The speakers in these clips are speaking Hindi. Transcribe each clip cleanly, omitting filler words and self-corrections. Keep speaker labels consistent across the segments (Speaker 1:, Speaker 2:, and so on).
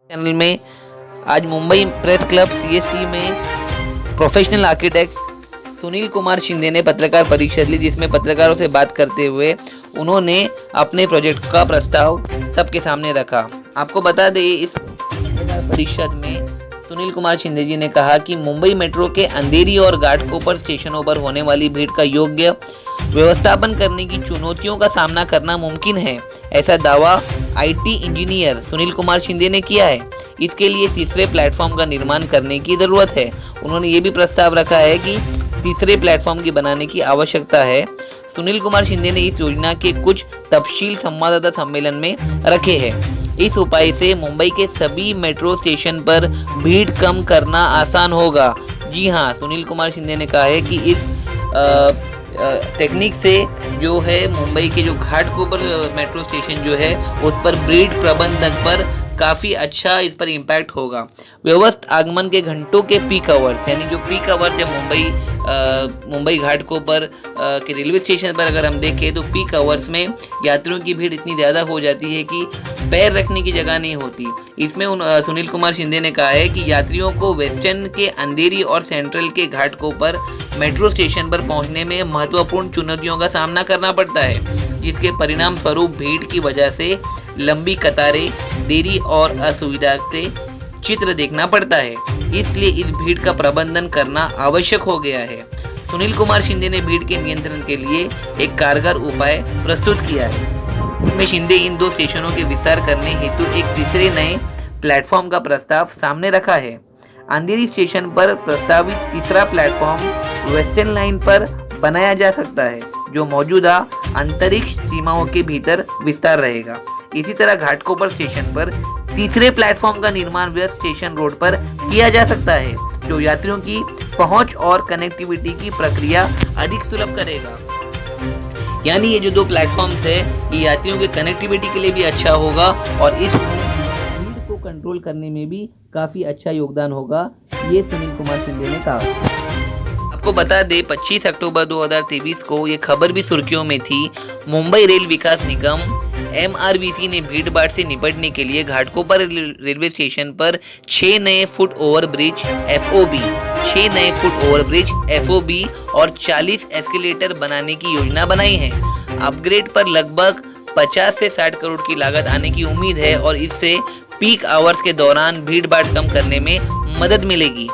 Speaker 1: चैनल में आज मुंबई प्रेस क्लब सीएसटी में प्रोफेशनल आर्किटेक्ट सुनील कुमार शिंदे ने पत्रकार परिषद ली, जिसमें पत्रकारों से बात करते हुए उन्होंने अपने प्रोजेक्ट का प्रस्ताव सबके सामने रखा। आपको बता दें, इस पत्रकार परिषद में सुनील कुमार शिंदे जी ने कहा कि मुंबई मेट्रो के अंधेरी और घाटकोपर स्टेशनों पर होने वाली भीड़ का योग्य व्यवस्थापन करने की चुनौतियों का सामना करना मुमकिन है। ऐसा दावा आईटी इंजीनियर सुनील कुमार शिंदे ने किया है। इसके लिए तीसरे प्लेटफॉर्म का निर्माण करने की जरूरत है। उन्होंने ये भी प्रस्ताव रखा है कि तीसरे प्लेटफॉर्म की बनाने की आवश्यकता है। सुनील कुमार शिंदे ने इस योजना के कुछ तफसील संवाददाता सम्मेलन में रखे हैं। इस उपाय से मुंबई के सभी मेट्रो स्टेशन पर भीड़ कम करना आसान होगा। जी हाँ, सुनील कुमार शिंदे ने कहा है कि इस टेक्निक से जो है मुंबई के जो घाटकोपर मेट्रो स्टेशन जो है उस पर भीड़ प्रबंधन पर काफ़ी अच्छा इस पर इम्पैक्ट होगा। व्यवस्थित आगमन के घंटों के पीक आवर्स, यानी जो पीक आवर जब मुंबई घाटकोपर के रेलवे स्टेशन पर अगर हम देखें तो पीक आवर्स में यात्रियों की भीड़ इतनी ज़्यादा हो जाती है कि पैर रखने की जगह नहीं होती। इसमें सुनील कुमार शिंदे ने कहा है कि यात्रियों को वेस्टर्न के अंधेरी और सेंट्रल के घाटकोपर मेट्रो स्टेशन पर पहुंचने में महत्वपूर्ण चुनौतियों का सामना करना पड़ता है, जिसके परिणाम स्वरूप भीड़ की वजह से लंबी कतारें, देरी और असुविधा से चित्र देखना पड़ता है। इसलिए इस भीड़ का प्रबंधन करना आवश्यक हो गया है। सुनील कुमार शिंदे ने भीड़ के नियंत्रण के लिए एक कारगर उपाय प्रस्तुत किया है। इसमें शिंदे इन दो स्टेशनों के विस्तार करने हेतु एक तीसरे नए प्लेटफॉर्म का प्रस्ताव सामने रखा है। अंधेरी स्टेशन पर प्रस्तावित तीसरा प्लेटफॉर्म वेस्टर्न लाइन पर बनाया जा सकता है, जो मौजूदा अंतरिक्ष सीमाओं के भीतर विस्तार रहेगा। इसी तरह घाटकोपर स्टेशन पर तीसरे प्लेटफॉर्म का निर्माण वेस्ट स्टेशन रोड पर किया जा सकता है, जो यात्रियों की पहुंच और कनेक्टिविटी की प्रक्रिया अधिक सुलभ करेगा। यानी ये जो दो प्लेटफॉर्म्स है ये यात्रियों के कनेक्टिविटी के लिए भी अच्छा होगा और इस भीड़ को कंट्रोल करने में भी काफ़ी अच्छा योगदान होगा, ये सुनील कुमार शिंदे ने कहा। आपको बता दें, 25 अक्टूबर 2023 को ये खबर भी सुर्खियों में थी। मुंबई रेल विकास निगम MRVC ने भीड़ भाड़ से निपटने के लिए घाटकोपर रेलवे स्टेशन पर 6 नए फुट ओवरब्रिज FOB और 40 एस्केलेटर बनाने की योजना बनाई है। अपग्रेड पर लगभग 50 से 60 करोड़ की लागत आने की उम्मीद है और इससे पीक आवर्स के दौरान भीड़ भाड़ कम करने में मदद मिलेगी।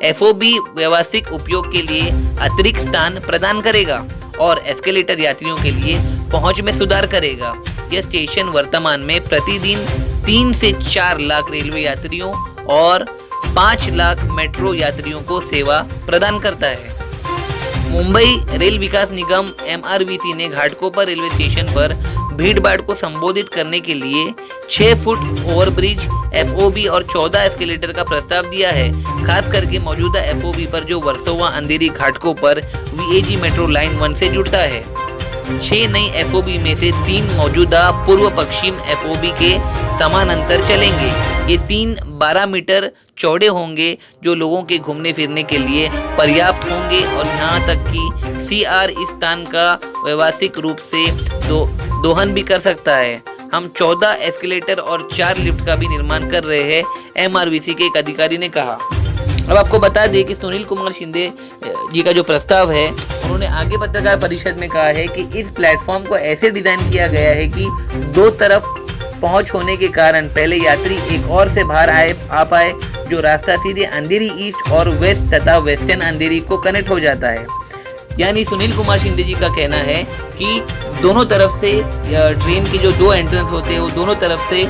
Speaker 1: FOB व्यावसायिक उपयोग के लिए अतिरिक्त स्थान प्रदान करेगा और एस्केलेटर यात्रियों के लिए पहुंच में सुधार करेगा। यह स्टेशन वर्तमान में प्रतिदिन 3 से 4 लाख रेलवे यात्रियों और 5 लाख मेट्रो यात्रियों को सेवा प्रदान करता है। मुंबई रेल विकास निगम MRVC ने घाटकोपर रेलवे स्टेशन पर भीड़ भाड़ को संबोधित करने के लिए 6 फुट ओवरब्रिज FOB और 14 एस्केलेटर का प्रस्ताव दिया है। खास करके मौजूदा FOB पर जो वर्सोवा अंधेरी घाटकोपर VAG मेट्रो लाइन 1 से जुड़ता है। 6 नई FOB में से 3 मौजूदा पूर्व पश्चिम FOB के समानांतर चलेंगे। ये 3 12 मीटर चौड़े होंगे, जो लोगों के घूमने फिरने के लिए पर्याप्त होंगे और यहाँ तक कि CR इस स्थान का व्यावसायिक रूप से दोहन भी कर सकता है। हम 14 एस्केलेटर और 4 लिफ्ट का भी निर्माण कर रहे हैं, MRVC के एक अधिकारी ने कहा। अब आपको बता दें कि सुनील कुमार शिंदे जी का जो प्रस्ताव है, उन्होंने आगे पत्रकार परिषद में कहा है कि इस प्लेटफॉर्म को ऐसे डिजाइन किया गया है कि दो तरफ पहुंच होने के कारण पहले यात्री एक और से बाहर आ पाए, जो रास्ता सीधे अंधेरी ईस्ट और वेस्ट तथा वेस्टर्न अंधेरी को कनेक्ट हो जाता है। यानी सुनील कुमार शिंदे जी का कहना है कि दोनों तरफ से ट्रेन के जो 2 एंट्रेंस होते हैं वो दोनों तरफ से,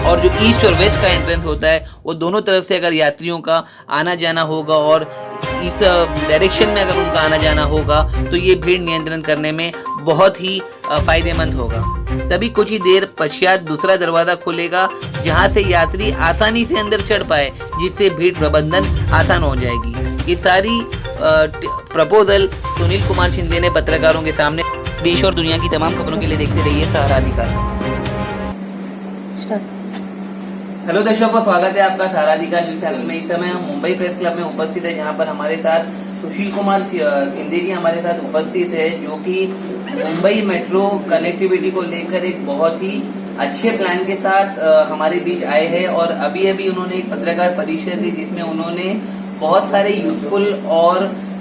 Speaker 1: और जो ईस्ट और वेस्ट का एंट्रेंस होता है वो दोनों तरफ से अगर यात्रियों का आना जाना होगा और इस डायरेक्शन में अगर उनका आना जाना होगा तो ये भीड़ नियंत्रण करने में बहुत ही फायदेमंद होगा। तभी कुछ ही देर पश्चात दूसरा दरवाजा खुलेगा, जहां से यात्री आसानी से अंदर चढ़ पाए, जिससे भीड़ प्रबंधन आसान हो जाएगी। ये सारी प्रपोजल सुनील कुमार शिंदे ने पत्रकारों के सामने। देश और दुनिया की तमाम खबरों के लिए देखते रहिए सहारा अधिकार। हेलो दर्शकों, स्वागत है आपका सहारा अधिकार न्यूज चैनल में। इस समय हम मुंबई प्रेस क्लब में उपस्थित है, जहां पर हमारे साथ सुशील कुमार शिंदे जी हमारे साथ उपस्थित है, जो कि मुंबई मेट्रो कनेक्टिविटी को लेकर एक बहुत ही अच्छे प्लान के साथ हमारे बीच आए हैं और अभी अभी उन्होंने एक पत्रकार परिषद दी जिसमें उन्होंने बहुत सारे यूजफुल और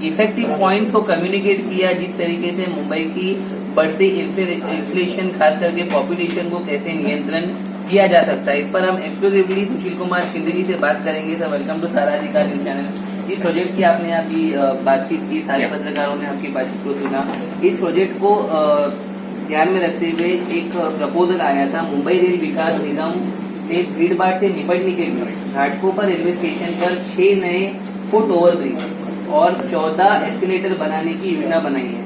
Speaker 1: इफेक्टिव पॉइंट्स को कम्युनिकेट किया, जिस तरीके से मुंबई की बढ़ती इन्फ्लेशन खास करके पॉपुलेशन को कैसे नियंत्रण किया जा सकता है। इस पर हम एक्सक्लूसिवली सुशील कुमार शिंदे जी से बात करेंगे। Sir, welcome to Saradhikar news channel. इस प्रोजेक्ट की आपने अभी बातचीत की, सारे पत्रकारों ने आपकी बातचीत को सुना। इस प्रोजेक्ट को ध्यान में रखते हुए एक प्रपोजल आया था मुंबई रेल विकास निगम से भीड़ भाड़ से निपटने के लिए घाटकोपर रेलवे स्टेशन पर 6 नए फुट ओवरब्रिज और 14 एस्केलेटर बनाने की योजना बनाई है।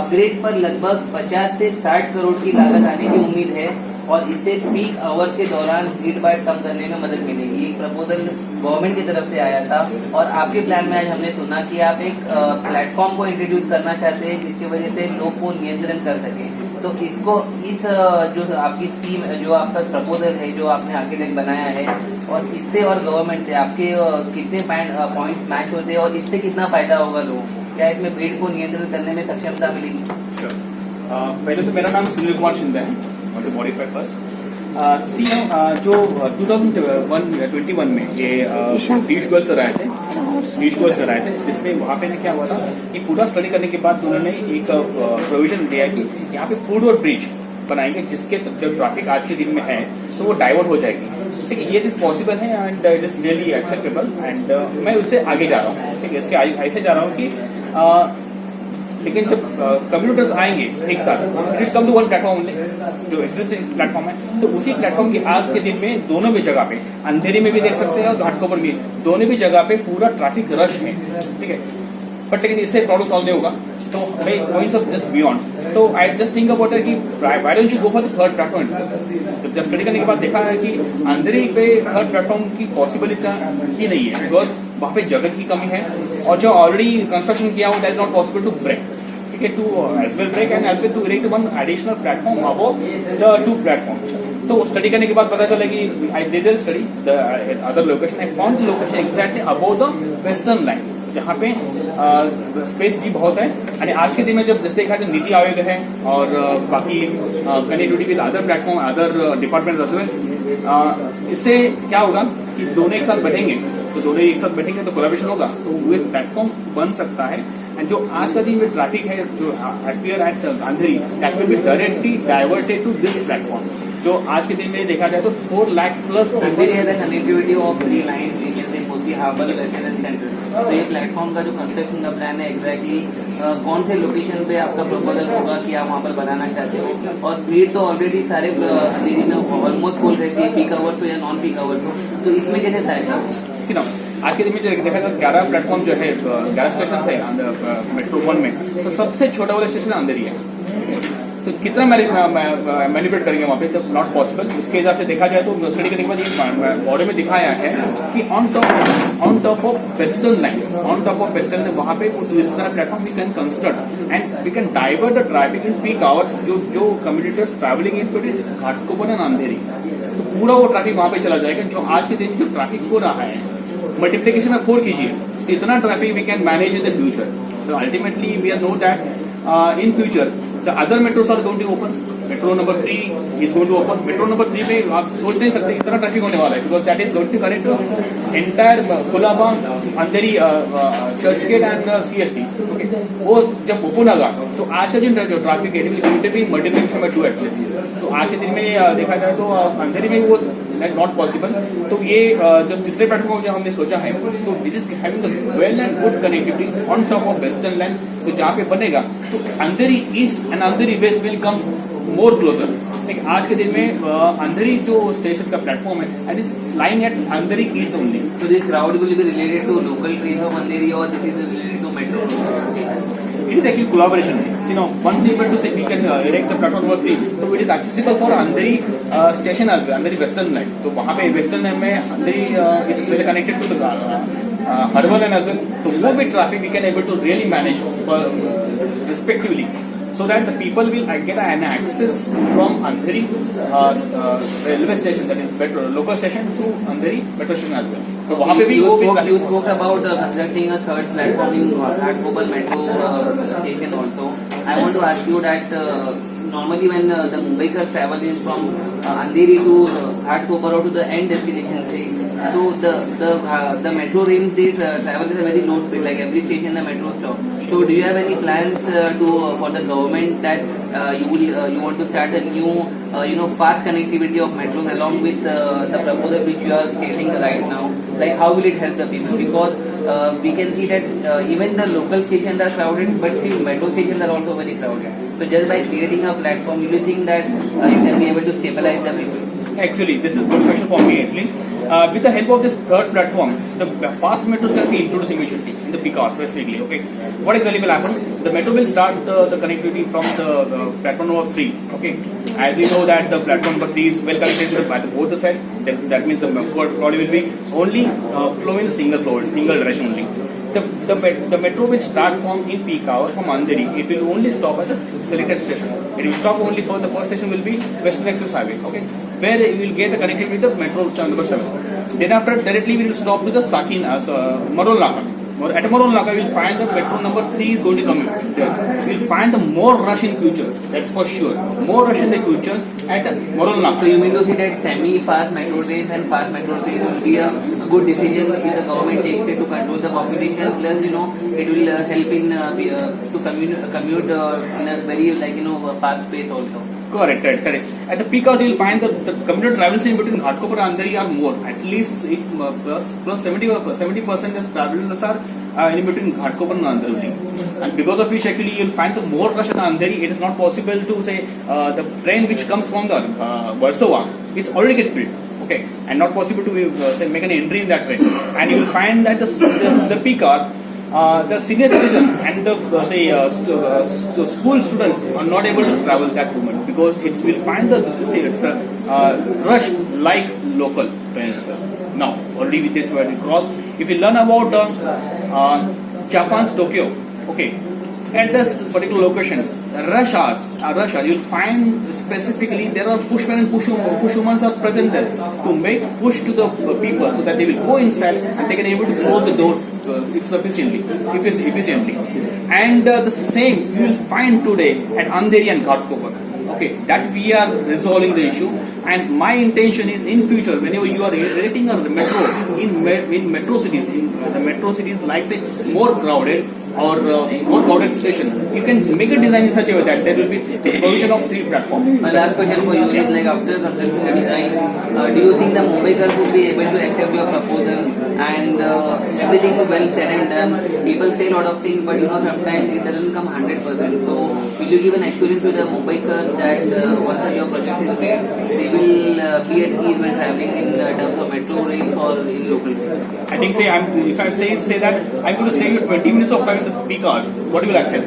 Speaker 1: अपग्रेड पर लगभग 50 से 60 करोड़ की लागत आने की उम्मीद है और इससे पीक आवर के दौरान भीड़ भाड़ कम करने में मदद मिलेगी। एक प्रपोजल गवर्नमेंट की तरफ से आया था और आपके प्लान में आज हमने सुना कि आप एक प्लेटफॉर्म को इंट्रोड्यूस करना चाहते हैं जिसकी वजह से लोग को नियंत्रण कर सके। तो इसको इस जो आपकी स्कीम, जो आपका प्रपोजल है, जो आपने आर्किटेक्ट बनाया है, और इससे और गवर्नमेंट से आपके कितने पॉइंट्स मैच होते हैं और इससे कितना फायदा होगा लोगों को? क्या इसमें भीड़ को नियंत्रण करने में सक्षमता मिलेगी?
Speaker 2: पहले तो मेरा नाम सुनील कुमार शिंदे है। टू मॉडिफाई फर्स्ट जो 2021 में ये पीयूष गोयल सर आए थे, जिसमें वहाँ पे क्या हुआ था कि पूरा स्टडी करने के बाद उन्होंने एक प्रोविजन दिया कि यहाँ पे फूड और ब्रिज बनाएंगे जिसके जब ट्रैफिक आज के दिन में है तो वो डाइवर्ट हो जाएगी। ठीक है, ये दिस पॉसिबल है and it is really acceptable and मैं उससे आगे जा रहा हूँ। ठीक है, इसके ऐसे जा रहा हूँ कि लेकिन जब कम्युनिटर्स आएंगे एक साथ, it come to one platform only, जो एग्जिस्टिंग प्लेटफॉर्म है, तो उसी प्लेटफॉर्म की आज के दिन में दोनों भी जगह पे, अंधेरी में भी देख सकते हैं और घाटकोपर भी, दोनों भी जगह पे पूरा ट्रैफिक रश है। ठीक है, बट लेकिन इससे प्रॉब्लम सॉल्व नहीं होगा। तो पॉइंट्स ऑफ जस्ट बियॉन्ड, तो आई जस्ट थिंक अबाउट है कि why don't you go for the third platform itself. जब स्टडी करने के बाद देखा है कि अंधेरी पे थर्ड प्लेटफॉर्म की पॉसिबिलिटी ही नहीं है, बिकॉज वहाँ पे जगह की कमी है और जो ऑलरेडी कंस्ट्रक्शन किया हुआ that is not possible to break. ठीक है, to as well break and as well to erect one additional platform above the 2 platform. तो स्टडी करने के बाद पता चला कि I did study the other location, I found the location exactly above the western line, जहाँ पे स्पेस भी बहुत है। और आज के दिन में जब जैसे देखा कि नीति आयोग है और बाकी connectivity with other platform, other department as well, इससे क्या होगा कि दोनों एक साथ बैठेंगे, तो दोनों एक साथ बैठेंगे तो कोलैबोरेशन होगा, तो वो एक प्लेटफॉर्म बन सकता है। एंड जो आज का दिन में ट्रैफिक है जो appear at Andheri, that will be directly diverted to this platform. जो आज के दिन में देखा जाए तो 4 लाख प्लस
Speaker 1: अंधेरी है द कनेक्टिविटी ऑफ 3 लाइन मोती हार्बर रेसिडेंस सेंटर। तो ये प्लेटफॉर्म का जो कंस्ट्रक्शन का प्लान है एग्जैक्टली कौन से लोकेशन पे आपका प्रपोजल होगा कि आप वहाँ पर बनाना चाहते हो? और भीड़ तो ऑलरेडी सारे अंधेरी में ऑलमोस्ट फुल रहती है, पीक आवर्स हो या नॉन पीक आवर्स हो, तो इसमें कैसे था?
Speaker 2: आज के दिन में जो देखा जाए 11 प्लेटफॉर्म जो है, 11 स्टेशन है मेट्रो 1 में, तो सबसे छोटा वाला स्टेशन अंधेरी है। तो कितना मैनिपुलेट करेंगे वहाँ पे, जब नॉट पॉसिबल। इसके हिसाब से देखा जाए तो स्टडी करने के बाद ये मॉडल में दिखाया है कि on top of western line, वहाँ पे platform we can construct and we can divert the traffic in peak hours, जो commuters travelling in Ghatkopar and Andheri, तो पूरा वो ट्रैफिक वहाँ पे चला जाएगा। जो आज के दिन जो ट्रैफिक हो रहा है, मल्टीप्लिकेशन में 4 कीजिए, तो इतना traffic we can manage in the future. So ultimately we are know that in future the other metros are going to open, metro number 3 is going to open. Metro number 3 में आप सोच नहीं सकते कितना ट्रैफिक होने वाला है, because that is going to connect entire Colaba, Andheri, Churchgate and CST। वो जब ओपन होगा तो आज का जो ट्रैफिक है मल्टीप्लिकेशन में 2 एटलीस्ट। तो आज के दिन में देखा जाए तो अंधेरी में वो नॉट पॉसिबल। तो ये जब तीसरे प्लेटफॉर्म जो हमने सोचा है, तो it is having well and good connectivity on top of western line, तो जहाँ पे बनेगा तो Andheri east and Andheri west will come more closer. लेकिन आज के दिन में अंधेरी जो स्टेशन का प्लेटफॉर्म है, and is lying at Andheri east only.
Speaker 1: तो this crowd will be related to local train of Andheri और this is related to metro?
Speaker 2: It is actually collaboration. So, once able to say we can erect the platform number 3, so it is accessible for Andheri station as well, Andheri Western line. तो वहाँ पे Western line में Andheri is connected to the Harwal line as well. तो वो भी traffic we can able to really manage respectively, so that the people will get an access from Andheri railway station, that is metro, local station, to Andheri metro station as well. तो वहाँ पे भी
Speaker 1: you spoke about constructing a third platform in Ghatkopar metro station also. I want to ask you that normally when the Mumbaikars travel is from Andheri to Ghatkopar or to the end destination, say, so the metro rail they travel at a very low speed, like every station the metro stop. So do you have any plans for the government that you want to start a new fast connectivity of metros along with the proposal which you are stating right now? Like how will it help the people? Because we can see that even the local stations are crowded, but still metro stations are also very crowded. So just by creating a platform, you think that you can be able to stabilize the people?
Speaker 2: Actually, this is a good question for me actually. With the help of this third platform, the fast metros can be introduced immediately in the peak hours specifically. Okay, what exactly will happen? The metro will start the connectivity from the platform number 3. Okay, as we know that the platform number 3 is well connected by both the sides. That means the body will be only flowing in single flow, single direction only. The metro will start from in peak hours from Andheri. It will only stop at the selected station. It will stop only for the first station will be Western Express Highway. Okay, where you will get the connectivity with the metro number 7. Then after directly we will stop to the Sakin Marol Naka. At Marol Naka you will find the metro number 3 is going to come there. You will find the more rush in future. That's for sure. More rush in the future at Marol Naka.
Speaker 1: So you mean to say that semi-fast metro trains and fast metro trains will be a good decision if the government takes it to control the population, plus it will help in to commute in a very fast pace also.
Speaker 2: Correct. At the peak hours, you will find the commuter travels in between Ghatkopar and Andheri are more. At least it's plus 70% of travelers are in between Ghatkopar and Andheri. And because of which actually you will find the more rush in Andheri, it is not possible to say the train which comes from the Versova, it's already gets filled. Okay, and not possible to say make an entry in that train. And you will find that the peak hours, the senior citizen and the school students are not able to travel that moment because it will find the rush like local trains. Now, already with this word cross. If you learn about Japan's Tokyo, okay, at this particular location, rush hours, you'll find specifically there are pushmen and pushwomans are present there to make push to the people so that they will go inside and they can able to close the door efficiently. And the same you will find today at Andheri and Ghatkopar. Okay, that we are resolving the issue, and my intention is in future whenever you are erecting a metro in metro cities, the metro cities like say more crowded or more crowded station, you can make a design in such a way that there will be the provision of 3 platforms.
Speaker 1: My last question for you is like after constructing the design, do you think the Mumbaikars would be able to accept your proposal and everything is well said and done? People say a lot of things, but sometimes it doesn't come 100%. So will you give an assurance to the Mumbaikars that once your project is made, they will be at ease when traveling in terms of metro rail or in local?
Speaker 2: I think if I say that I'm going to save you 20 minutes of time in the peak hours, what you will accept?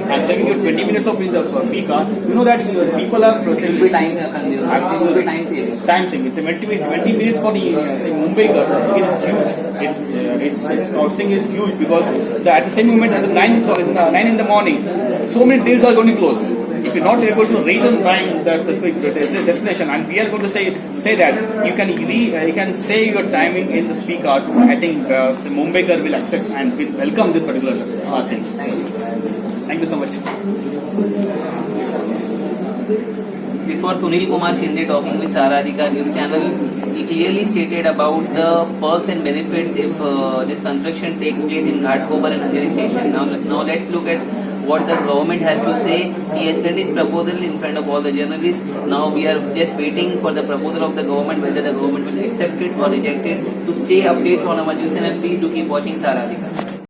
Speaker 2: I'm saving you 20 minutes of the peak hour. You know that people are
Speaker 1: time consuming.
Speaker 2: Absolutely.
Speaker 1: Time saving.
Speaker 2: Time saving. The 20 minutes for the Mumbaikars is its costing is huge because at the same moment at the 9 in the morning, so many trains are going to close. If you're not able to reach on time the specific destination, and we are going to say that you can save your timing in the peak hours, I think Mumbaikar will accept and will welcome this particular thing. Thank you so much.
Speaker 1: This was Sunil Kumar Shinde talking with Saradhika News Channel. He clearly stated about the perks and benefits if this construction takes place in Ghatkopar and Andheri station. Now let's look at what the government has to say. He has sent his proposal in front of all the journalists. Now we are just waiting for the proposal of the government, whether the government will accept it or reject it. To stay updated on our news channel, please do keep watching Saradhika.